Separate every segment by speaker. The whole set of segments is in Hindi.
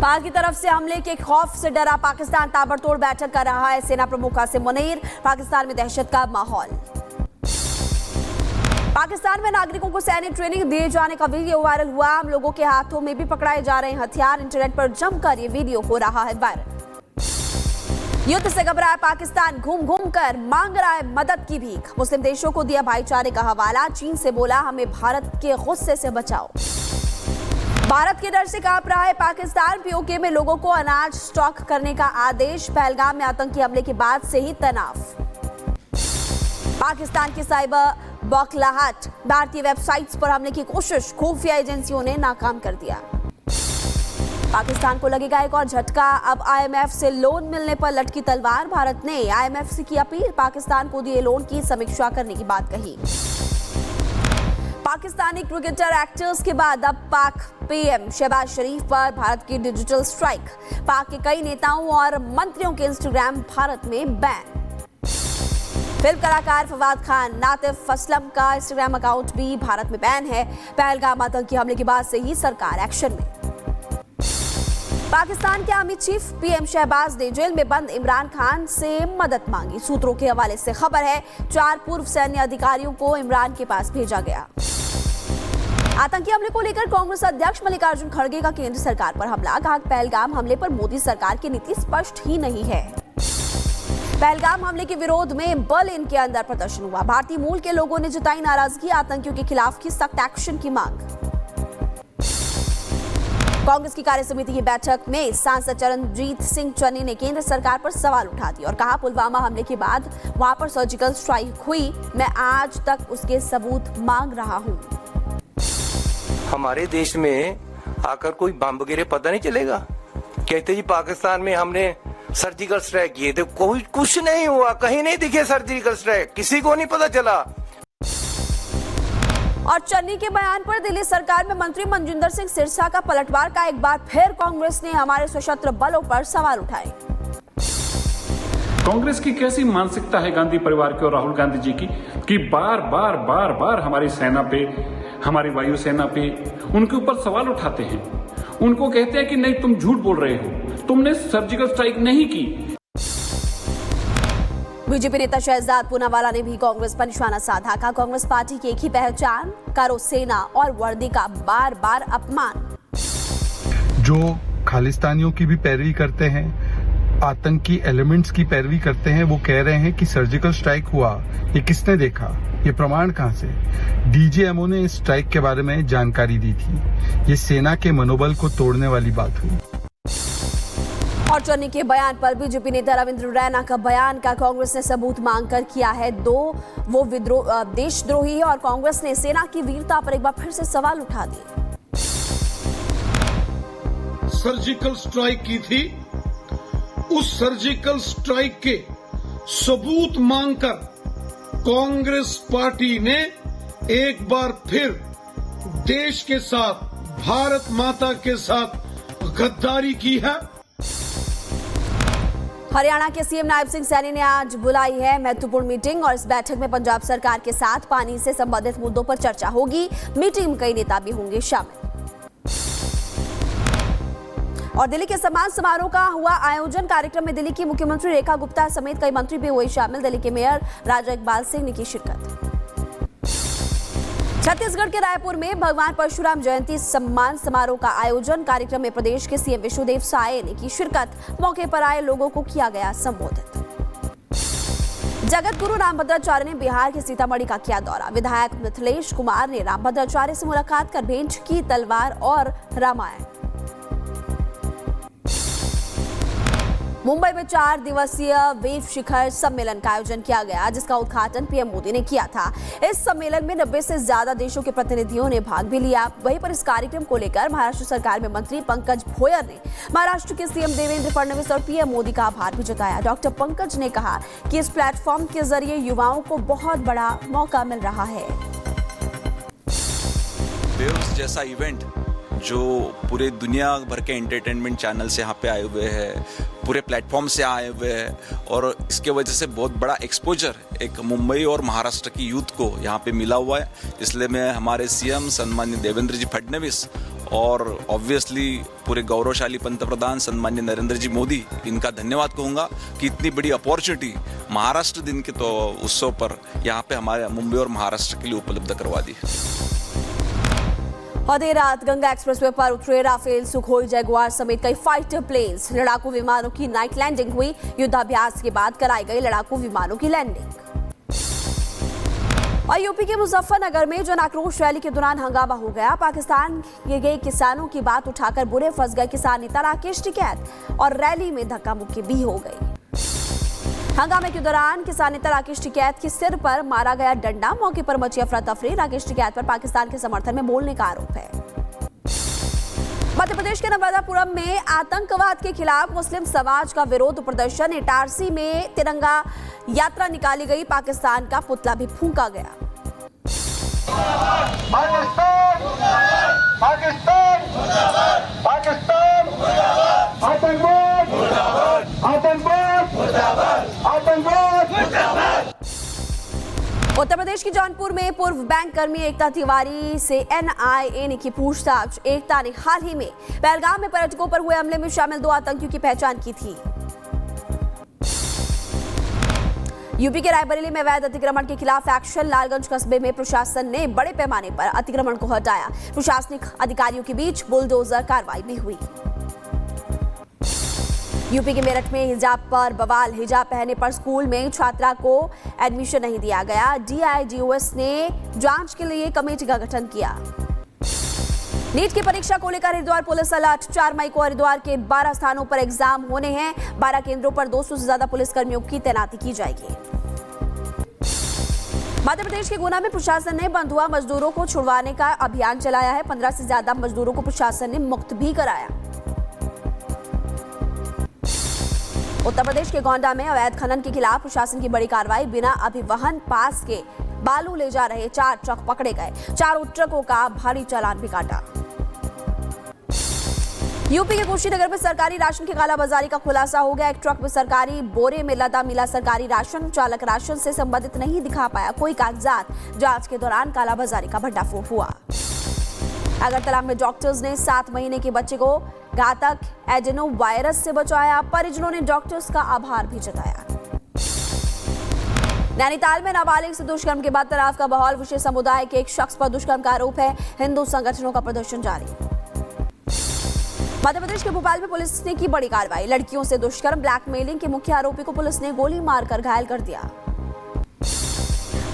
Speaker 1: पाक की तरफ से हमले के खौफ से डरा पाकिस्तान ताबड़तोड़ बैठक कर रहा है सेना प्रमुख कासिम मुनीर। पाकिस्तान में दहशत का माहौल। पाकिस्तान में नागरिकों को सैन्य ट्रेनिंग दिए जाने का वीडियो वायरल हुआ। आम लोगों के हाथों में भी पकड़ाए जा रहे हैं हथियार। इंटरनेट पर जमकर ये वीडियो हो रहा है वायरल। युद्ध से घबराया पाकिस्तान, घूम घूम कर मांग रहा है मदद की भीख। मुस्लिम देशों को दिया भाईचारे का हवाला। चीन से बोला हमें भारत के गुस्से से बचाओ। भारत के डर से कांप रहा है पाकिस्तान। पीओके में लोगों को अनाज स्टॉक करने का आदेश। पहलगाम में आतंकी हमले के बाद से ही तनाव। पाकिस्तान की साइबर बौखलाहट। भारतीय वेबसाइट्स पर हमले की कोशिश खुफिया एजेंसियों ने नाकाम कर दिया। पाकिस्तान को लगेगा एक और झटका। अब आईएमएफ से लोन मिलने पर लटकी तलवार। भारत ने आईएमएफ से की अपील। पाकिस्तान को दिए लोन की समीक्षा करने की बात कही। पाकिस्तानी क्रिकेटर एक्टर्स के बाद अब पाक पीएम शहबाज शरीफ पर भारत की डिजिटल स्ट्राइक। पाक के कई नेताओं और मंत्रियों के इंस्टाग्राम भारत में बैन। फिल्म कलाकार फवाद खान, नातिफ असलम का इंस्टाग्राम अकाउंट भी भारत में बैन है। पहलगाम आतंकी हमले के बाद से ही सरकार एक्शन में। पाकिस्तान के आर्मी चीफ पीएम शहबाज ने जेल में बंद इमरान खान से मदद मांगी। सूत्रों के हवाले से खबर है 4 पूर्व सैन्य अधिकारियों को इमरान के पास भेजा गया। आतंकी हमले को लेकर कांग्रेस अध्यक्ष मल्लिकार्जुन खड़गे का केंद्र सरकार पर हमला। कहा पहलगाम हमले पर मोदी सरकार की नीति स्पष्ट ही नहीं है। पहलगाम हमले के विरोध में बर्लिन के अंदर प्रदर्शन हुआ। भारतीय मूल के लोगों ने जताई नाराजगी। आतंकियों के खिलाफ की सख्त एक्शन की मांग। कांग्रेस की कार्य समिति की बैठक में सांसद चरणजीत सिंह चन्नी ने केंद्र सरकार पर सवाल उठा दिए और कहा पुलवामा हमले के बाद वहां पर सर्जिकल स्ट्राइक हुई। मैं आज तक उसके सबूत मांग रहा हूं।
Speaker 2: हमारे देश में आकर कोई बम वगैरह पता नहीं चलेगा। कहते जी पाकिस्तान में हमने सर्जिकल स्ट्राइक किए थे, कोई कुछ नहीं हुआ, कहीं नहीं दिखे सर्जिकल स्ट्राइक, किसी को नहीं पता चला।
Speaker 1: और चन्नी के बयान पर दिल्ली सरकार में मंत्री मनजिंदर सिंह सिरसा का पलटवार का एक बार फिर कांग्रेस ने हमारे सशस्त्र बलों पर सवाल उठाए।
Speaker 3: कांग्रेस की कैसी मानसिकता है गांधी परिवार की और राहुल गांधी जी की कि बार बार हमारी सेना पे, हमारी वायुसेना पे उनके ऊपर सवाल उठाते हैं। उनको कहते हैं कि नहीं तुम झूठ बोल रहे हो, तुमने सर्जिकल स्ट्राइक नहीं की।
Speaker 1: बीजेपी नेता शहजाद पूनावाला ने भी कांग्रेस पर निशाना साधा। कहा कांग्रेस पार्टी की एक ही पहचान, करो सेना और वर्दी का बार बार अपमान।
Speaker 4: जो खालिस्तानियों की भी पैरवी करते हैं, आतंकी एलिमेंट्स की पैरवी करते हैं, वो कह रहे हैं कि सर्जिकल स्ट्राइक हुआ। ये किसने देखा? ये प्रमाण कहां से? डीजीएमओ ने इस स्ट्राइक के बारे में जानकारी दी थी। ये सेना के मनोबल को तोड़ने वाली बात हुई।
Speaker 1: और चन्नी के बयान पर बीजेपी नेता रविंद्र रैना का बयान का कांग्रेस ने सबूत मांगकर किया है। वो देशद्रोही है और कांग्रेस ने सेना की वीरता पर एक बार फिर से सवाल उठा दिए।
Speaker 5: सर्जिकल स्ट्राइक की थी, उस सर्जिकल स्ट्राइक के सबूत मांगकर कांग्रेस पार्टी ने एक बार फिर देश के साथ, भारत माता के साथ गद्दारी की है।
Speaker 1: हरियाणा के सीएम नायब सिंह सैनी ने आज बुलाई है महत्वपूर्ण मीटिंग और इस बैठक में पंजाब सरकार के साथ पानी से संबंधित मुद्दों पर चर्चा होगी। मीटिंग में कई नेता भी होंगे शामिल। और दिल्ली के सम्मान समारोह का हुआ आयोजन। कार्यक्रम में दिल्ली की मुख्यमंत्री रेखा गुप्ता समेत कई मंत्री भी हुए शामिल। दिल्ली के मेयर राजा इकबाल सिंह ने की शिरकत। छत्तीसगढ़ के रायपुर में भगवान परशुराम जयंती सम्मान समारोह का आयोजन। कार्यक्रम में प्रदेश के सीएम विष्णुदेव साय ने की शिरकत। मौके पर आए लोगों को किया गया संबोधित। जगत गुरु रामभद्राचार्य ने बिहार के सीतामढ़ी का किया दौरा। विधायक मिथिलेश कुमार ने रामभद्राचार्य से मुलाकात कर भेंट की तलवार और रामायण। मुंबई में 4 दिवसीय वेव शिखर सम्मेलन का आयोजन किया गया, जिसका उद्घाटन पीएम मोदी ने किया था। इस सम्मेलन में 90 से ज्यादा देशों के प्रतिनिधियों ने भाग भी लिया। वहीं पर इस कार्यक्रम को लेकर महाराष्ट्र सरकार में मंत्री पंकज भोयर ने महाराष्ट्र के सीएम देवेंद्र फडणवीस और पीएम मोदी का आभार भी जताया। डॉक्टर पंकज ने कहा कि इस प्लेटफॉर्म के जरिए युवाओं को बहुत बड़ा मौका मिल रहा है।
Speaker 6: वेव्स जैसा इवेंट जो पूरे दुनिया भर के एंटरटेनमेंट चैनल से यहाँ पे आए हुए हैं, पूरे प्लेटफॉर्म से आए हुए हैं और इसके वजह से बहुत बड़ा एक्सपोजर एक मुंबई और महाराष्ट्र की यूथ को यहाँ पे मिला हुआ है। इसलिए मैं हमारे सीएम सम्मानित देवेंद्र जी फडणवीस और ऑब्वियसली पूरे गौरवशाली पंतप्रधान सम्मान्य नरेंद्र जी मोदी, इनका धन्यवाद कहूँगा कि इतनी बड़ी अपॉर्चुनिटी महाराष्ट्र दिन के तो उत्सव पर यहाँ पे हमारे मुंबई और महाराष्ट्र के लिए उपलब्ध करवा दी।
Speaker 1: और देर रात गंगा एक्सप्रेसवे पर उतरे राफेल, सुखोई, जगुआर समेत कई फाइटर प्लेन्स, लड़ाकू विमानों की नाइट लैंडिंग हुई। युद्धाभ्यास के बाद कराई गई लड़ाकू विमानों की लैंडिंग। और यूपी के मुजफ्फरनगर में जन आक्रोश रैली के दौरान हंगामा हो गया। पाकिस्तान के गए किसानों की बात उठाकर बुरे फंस गए किसान नेता राकेश टिकैत और रैली में धक्का मुक्की भी हो गई। हंगामे के दौरान किसान नेता राकेश टिकैत के सिर पर मारा गया डंडा। मौके पर मची अफरा तफरी। राकेश टिकैत पर पाकिस्तान के समर्थन में बोलने का आरोप है। मध्य प्रदेश के नर्मदापुरम में आतंकवाद के खिलाफ मुस्लिम समाज का विरोध प्रदर्शन। इटारसी में तिरंगा यात्रा निकाली गई। पाकिस्तान का पुतला भी फूंका गया।
Speaker 7: पाकिस्तान पाकिस्तान पाकिस्तान आतंकवाद आतंकवाद आतंकवाद।
Speaker 1: उत्तर प्रदेश के जौनपुर में पूर्व बैंक कर्मी एकता तिवारी से एनआईए ने की पूछताछ। एकता ने हाल ही में पहलगाम में पर्यटकों पर हुए हमले में शामिल 2 आतंकियों की पहचान की थी। यूपी के रायबरेली में अवैध अतिक्रमण के खिलाफ एक्शन। लालगंज कस्बे में प्रशासन ने बड़े पैमाने पर अतिक्रमण को हटाया। प्रशासनिक अधिकारियों के बीच बुलडोजर कार्रवाई भी हुई। यूपी के मेरठ में हिजाब पर बवाल। हिजाब पहनने पर स्कूल में छात्रा को एडमिशन नहीं दिया गया। डीआईजीओएस ने जांच के लिए कमेटी का गठन किया। नीट की परीक्षा को लेकर हरिद्वार पुलिस अलर्ट। 4 मई को हरिद्वार के 12 स्थानों पर एग्जाम होने हैं। 12 केंद्रों पर 200 से ज्यादा पुलिसकर्मियों की तैनाती की जाएगी। मध्य प्रदेश के गुना में प्रशासन ने बंधुआ मजदूरों को छुड़वाने का अभियान चलाया है। 15 से ज्यादा मजदूरों को प्रशासन ने मुक्त भी कराया। उत्तर प्रदेश के गोंडा में अवैध खनन के खिलाफ प्रशासन की बड़ी कार्रवाई। बिना अभिवहन पास के बालू ले जा रहे 4 ट्रक पकड़े गए। 4 ट्रकों का भारी चालान भी काटा। यूपी के कुशीनगर में सरकारी राशन की कालाबाजारी का खुलासा हो गया। एक ट्रक में सरकारी बोरे में लदा मिला सरकारी राशन। चालक राशन से संबंधित नहीं दिखा पाया कोई कागजात। जांच के दौरान कालाबाजारी का भंडाफोड़ हुआ। अगरतला में डॉक्टर्स ने 7 महीने के बच्चे को घातक एडेनो वायरस से बचाया। परिजनों ने डॉक्टर्स का आभार भी जताया। नैनीताल में नाबालिग से दुष्कर्म के बाद तनाव का माहौल। विशेष समुदाय के एक शख्स पर दुष्कर्म का आरोप है। हिंदू संगठनों का प्रदर्शन जारी। मध्य प्रदेश के भोपाल में पुलिस ने की बड़ी कार्रवाई। लड़कियों से दुष्कर्म ब्लैकमेलिंग के मुख्य आरोपी को पुलिस ने गोली मारकर घायल कर दिया।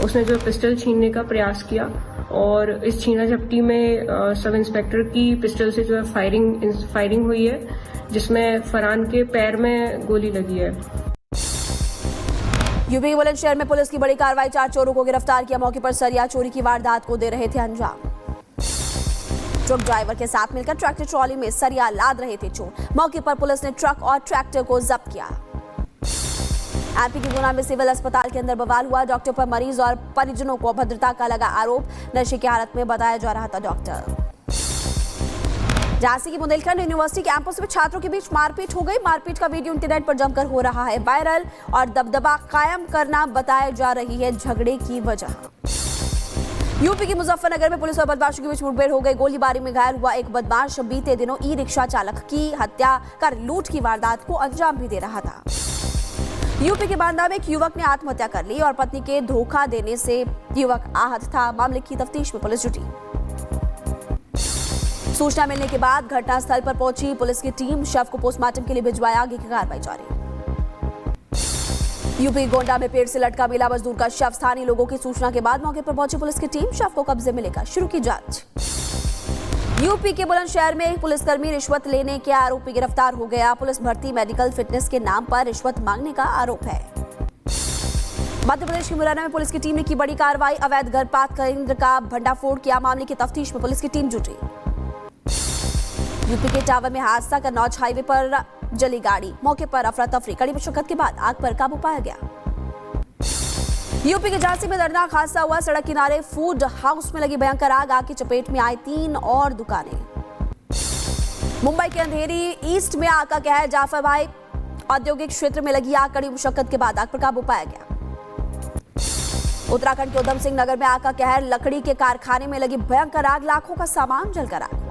Speaker 8: उसने जो पिस्टल छीनने का प्रयास किया और इस छीना झपटी में सब इंस्पेक्टर की पिस्टल से जो है फायरिंग हुई है, जिसमें फरहान के पैर में गोली लगी है।
Speaker 1: यूपी के बुलंदशहर में पुलिस की बड़ी कार्रवाई। 4 चोरों को गिरफ्तार किया। मौके पर सरिया चोरी की वारदात को दे रहे थे अंजाम। ट्रक ड्राइवर के साथ मिलकर ट्रैक्टर ट्रॉली में सरिया लाद रहे थे चोर। मौके पर पुलिस ने ट्रक और ट्रैक्टर को जब्त किया। एमपी के गुना में सिविल अस्पताल के अंदर बवाल हुआ। डॉक्टर पर मरीज और परिजनों को अभद्रता का लगा आरोप। नशे की हालत में बताया जा रहा था डॉक्टर। झांसी की बुंदेलखंड यूनिवर्सिटी कैंपस में छात्रों के बीच मारपीट हो गई। मारपीट का वीडियो इंटरनेट पर जमकर हो रहा है वायरल और दबदबा कायम करना बताई जा रही है झगड़े की वजह। यूपी के मुजफ्फरनगर में पुलिस और बदमाशों के बीच मुठभेड़ हो गई। गोलीबारी में घायल हुआ एक बदमाश बीते दिनों ई रिक्शा चालक की हत्या कर लूट की वारदात को अंजाम भी दे रहा था। यूपी के बांदा में एक युवक ने आत्महत्या कर ली और पत्नी के धोखा देने से युवक आहत था। मामले की तफ्तीश में पुलिस जुटी। सूचना मिलने के बाद घटनास्थल पर पहुंची पुलिस की टीम। शव को पोस्टमार्टम के लिए भिजवाया। आगे की कार्रवाई जारी। यूपी गोंडा में पेड़ से लटका मिला मजदूर का शव। स्थानीय लोगों की सूचना के बाद मौके पर पहुंची पुलिस की टीम। शव को कब्जे में लेकर शुरू की जांच। यूपी के बुलंदशहर में एक पुलिसकर्मी रिश्वत लेने के आरोपी गिरफ्तार हो गया। पुलिस भर्ती मेडिकल फिटनेस के नाम पर रिश्वत मांगने का आरोप है। मध्य प्रदेश के मुरैना में पुलिस की टीम ने की बड़ी कार्रवाई। अवैध गर्भपात केंद्र का भंडाफोड़ किया। मामले की तफ्तीश में पुलिस की टीम जुटी। यूपी के टावर में हादसा। कन्नौज हाईवे पर जली गाड़ी। मौके पर अफरा तफरी। कड़ी मशक्कत के बाद आग पर काबू पाया गया। यूपी के झांसी में दर्दनाक हादसा हुआ। सड़क किनारे फूड हाउस में लगी भयंकर आग। आग की चपेट में आई 3 और दुकानें। मुंबई के अंधेरी ईस्ट में आग का कहर। जाफर भाई औद्योगिक क्षेत्र में लगी आग। कड़ी मुशक्कत के बाद आग पर काबू पाया गया। उत्तराखंड के उधम सिंह नगर में आग का कहर। लकड़ी के कारखाने में लगी भयंकर आग। लाखों का सामान जलकर आग हुआ।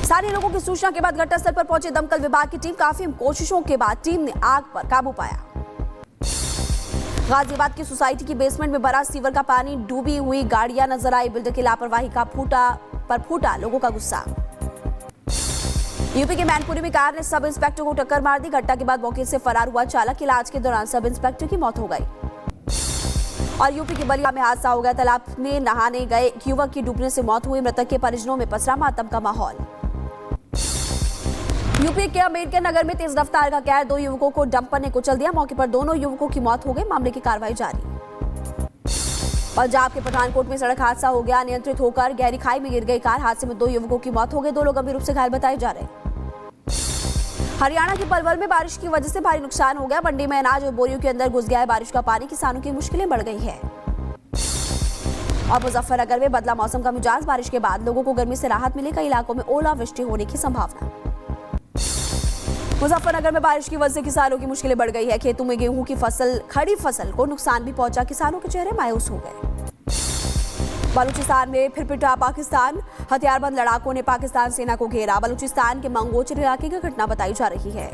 Speaker 1: स्थानीय लोगों की सूचना के बाद घटनास्थल पर पहुंचे दमकल विभाग की टीम। काफी कोशिशों के बाद टीम ने आग पर काबू पाया। गाजियाबाद की सोसाइटी की बेसमेंट में भरा सीवर का पानी, डूबी हुई गाड़ियां नजर आई। बिल्डर की लापरवाही का फूटा लोगों का गुस्सा। यूपी के मैनपुरी में कार ने सब इंस्पेक्टर को टक्कर मार दी। घटना के बाद मौके से फरार हुआ चालक। इलाज के दौरान सब इंस्पेक्टर की मौत हो गई। और यूपी के बलिया में हादसा हो गया। तालाब में नहाने गए एक युवक की डूबने से मौत हुई। मृतक के परिजनों में पसरा मातम का माहौल। यूपी के अम्बेडकर नगर में तेज रफ्तार का कहर, 2 युवकों को डंपर ने कुचल दिया। मौके पर दोनों युवकों की मौत हो गई। मामले की कार्रवाई जारी। पंजाब के पठानकोट में सड़क हादसा हो गया। नियंत्रित होकर गहरी खाई में गिर गई कार। हादसे में 2 युवकों की मौत हो गई। 2 लोग गंभीर रूप से घायल बताए जा रहे हैं। हरियाणा के पलवल में बारिश की वजह से भारी नुकसान हो गया। मंडी में अनाज और बोरियों के अंदर घुस गया है बारिश का पानी। किसानों की मुश्किलें बढ़ गई है। और मुजफ्फरनगर में बदला मौसम का मिजाज। बारिश के बाद लोगों को गर्मी से राहत मिली। कई इलाकों में ओलावृष्टि होने की संभावना। मुजफ्फरनगर में बारिश की वजह से किसानों की मुश्किलें बढ़ गई है। खेतों में गेहूं की फसल, खड़ी फसल को नुकसान भी पहुंचा। किसानों के चेहरे मायूस हो गए। बलूचिस्तान में फिर पिटा पाकिस्तान। हथियारबंद लड़ाकों ने पाकिस्तान सेना को घेरा। बलूचिस्तान के मंगोचर इलाके की घटना बताई जा रही है।